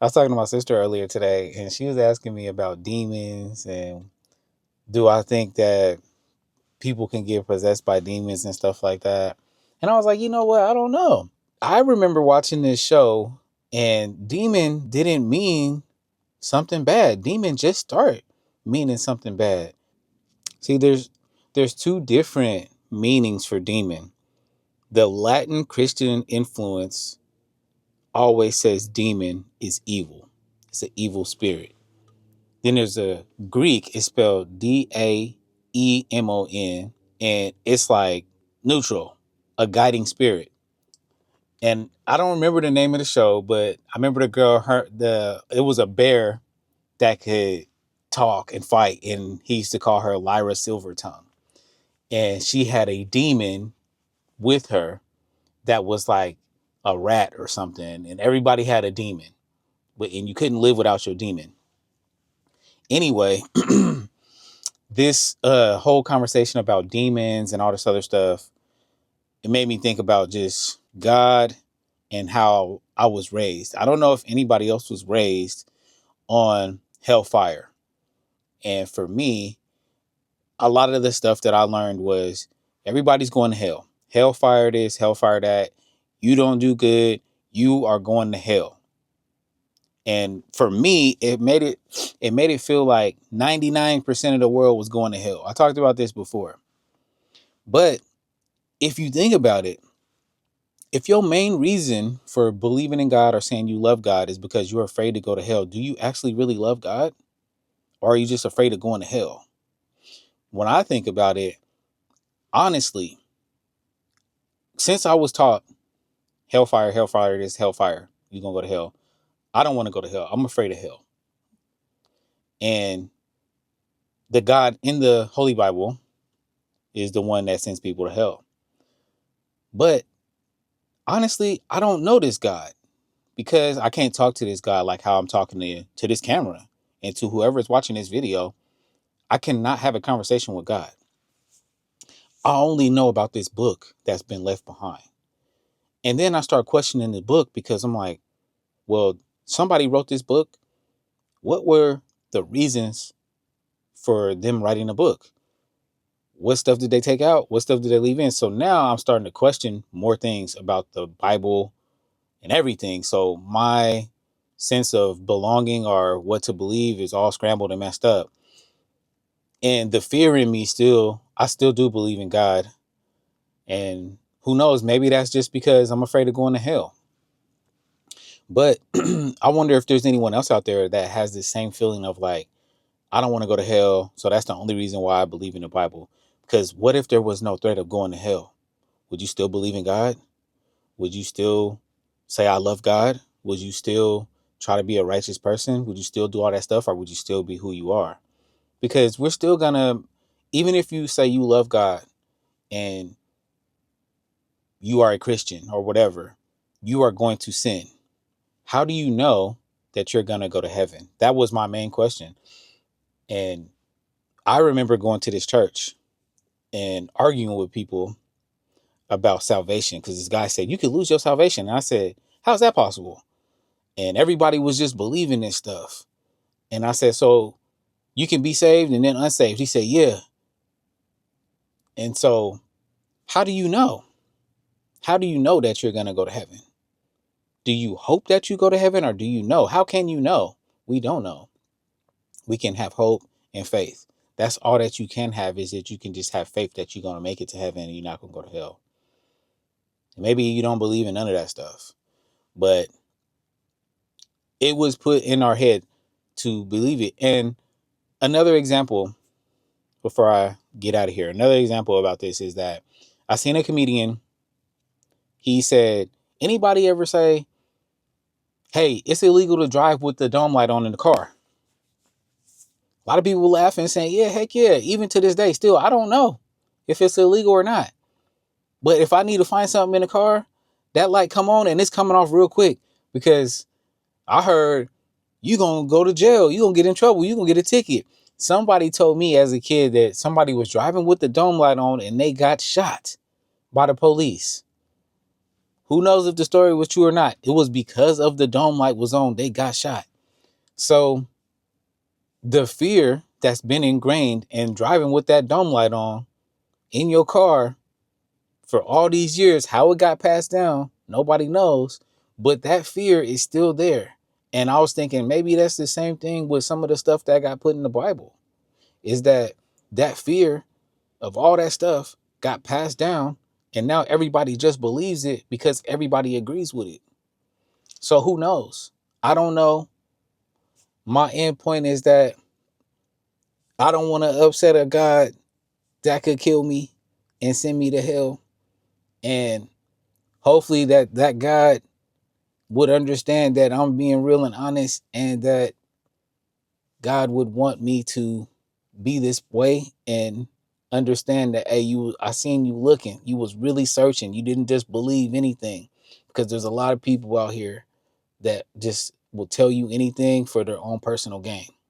I was talking to my sister earlier today, and she was asking me about demons and do I think that people can get possessed by demons and stuff like that. And I was like, you know what? I don't know. I remember watching this show, and demon didn't mean something bad. Demon just start meaning something bad. See, there's two different meanings for demon. The Latin Christian influence always says demon is evil. It's an evil spirit. Then there's a Greek, it's spelled Daemon, and it's like neutral, a guiding spirit. And I don't remember the name of the show, but I remember the girl, it was a bear that could talk and fight, and he used to call her Lyra Silvertongue. And she had a demon with her that was like a rat or something, and everybody had a demon, but and you couldn't live without your demon. Anyway, this whole conversation about demons and all this other stuff, it made me think about just God and how I was raised. I don't know if anybody else was raised on hellfire. And for me, a lot of the stuff that I learned was everybody's going to hell. Hellfire this, hellfire that. You don't do good, you are going to hell. And for me, it made it feel like 99% of the world was going to hell. I talked about this before. But if you think about it, if your main reason for believing in God or saying you love God is because you're afraid to go to hell, do you actually really love God? Or are you just afraid of going to hell? When I think about it, honestly, since I was taught hellfire, hellfire, this hellfire, you're going to go to hell. I don't want to go to hell. I'm afraid of hell. And the God in the Holy Bible is the one that sends people to hell. But honestly, I don't know this God because I can't talk to this God like how I'm talking to this camera and to whoever is watching this video. I cannot have a conversation with God. I only know about this book that's been left behind. And then I start questioning the book because I'm like, well, somebody wrote this book. What were the reasons for them writing a book? What stuff did they take out? What stuff did they leave in? So now I'm starting to question more things about the Bible and everything. So my sense of belonging or what to believe is all scrambled and messed up. And the fear in me I still do believe in God. And who knows, maybe that's just because I'm afraid of going to hell. But I wonder if there's anyone else out there that has this same feeling of like, I don't want to go to hell. So that's the only reason why I believe in the Bible. Because what if there was no threat of going to hell? Would you still believe in God? Would you still say, I love God? Would you still try to be a righteous person? Would you still do all that stuff? Or would you still be who you are? Because we're still going to, even if you say you love God and you are a Christian or whatever, you are going to sin. How do you know that you're going to go to heaven? That was my main question. And I remember going to this church and arguing with people about salvation because this guy said, you could lose your salvation. And I said, how's that possible? And everybody was just believing this stuff. And I said, so you can be saved and then unsaved? He said, yeah. And so how do you know? How do you know that you're going to go to heaven? Do you hope that you go to heaven or do you know? How can you know? We don't know. We can have hope and faith. That's all that you can have, is that you can just have faith that you're going to make it to heaven and you're not going to go to hell. Maybe you don't believe in none of that stuff, but it was put in our head to believe it. And another example, before I get out of here, another example about this is that I seen a comedian. He said, anybody ever say, hey, it's illegal to drive with the dome light on in the car? A lot of people laughing and saying, yeah, heck yeah. Even to this day, still, I don't know if it's illegal or not. But if I need to find something in the car, that light come on and it's coming off real quick because I heard you gonna go to jail. You gonna get in trouble. You gonna get a ticket. Somebody told me as a kid that somebody was driving with the dome light on and they got shot by the police. Who knows if the story was true or not? It was because of the dome light was on, they got shot. So the fear that's been ingrained and driving with that dome light on in your car for all these years, how it got passed down, nobody knows. But that fear is still there. And I was thinking maybe that's the same thing with some of the stuff that got put in the Bible. Is that fear of all that stuff got passed down, and now everybody just believes it because everybody agrees with it. So who knows? I don't know. My end point is that I don't want to upset a God that could kill me and send me to hell. And hopefully that God would understand that I'm being real and honest, and that God would want me to be this way and understand that, hey, I seen you looking, you was really searching, you didn't just believe anything, because there's a lot of people out here that just will tell you anything for their own personal gain.